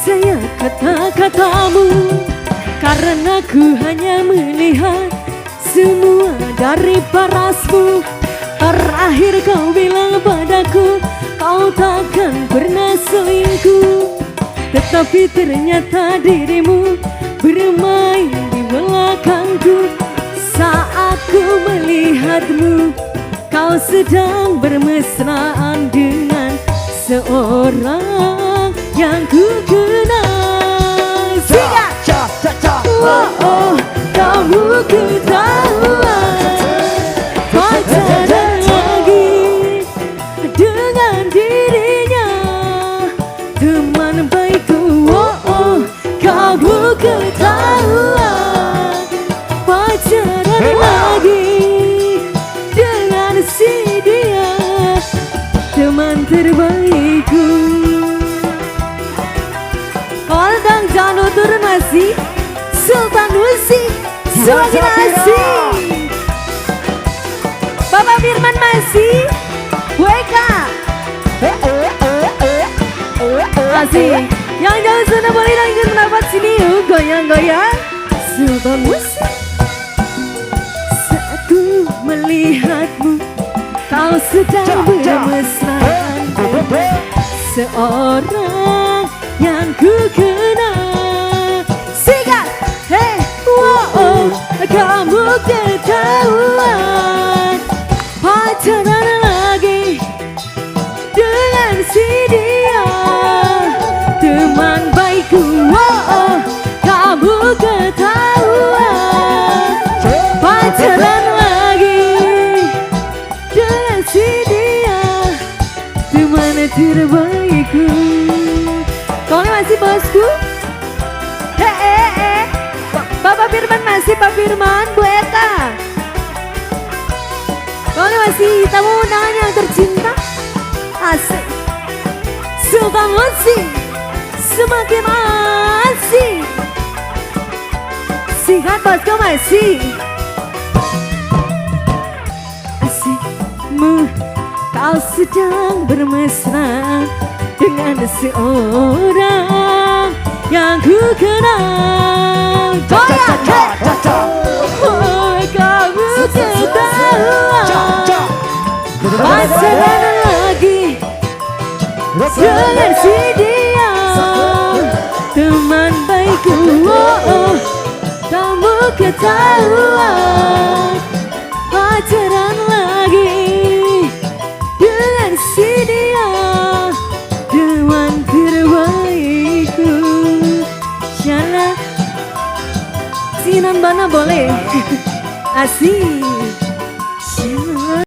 percaya kata-katamu, karena ku hanya melihat semua dari parasmu. Terakhir kau bilang padaku, kau takkan pernah selingkuh. Tetapi ternyata dirimu bermain di belakangku. Saat ku melihatmu, kau sedang bermesraan dengan seorang yang ku kenal. Sikat! Oh, kamu ketahuan pacaran lagi dengan dirinya, teman baikku. Oh, kamu ketahuan pacaran lagi dengan si dia, teman terbaikku. Orang jangan turun masih Sultan Musik semakin asik. Bapak Firman masih WK asik. Yang jauh sana boleh dan ingin mendapat sini yuk goyang-goyang Sultan Musik. Saat ku melihatmu, kau sedang bermesraan dengan seorang yang ku kenal. Kamu ketahuan pacaran lagi dengan si dia, teman baikku. Oh, kamu ketahuan pacaran lagi dengan si dia, teman terbaikku. Kau ini masih bosku? Bapak Firman masih, Pak Firman, Bu Eka. Kau ini masih tamu undangan yang tercinta. Asik. Sultan Musik semakin asik. Singkat bosku masih. Asikmu, kau sedang bermesra dengan seorang yang ku kenal. Oh, kamu ketahuan pacaran lagi dengan si dia, teman baikku. Oh, kamu ketahuan pacaran lagi dengan si dia, teman terbaikku. Sinan bana boleh asik.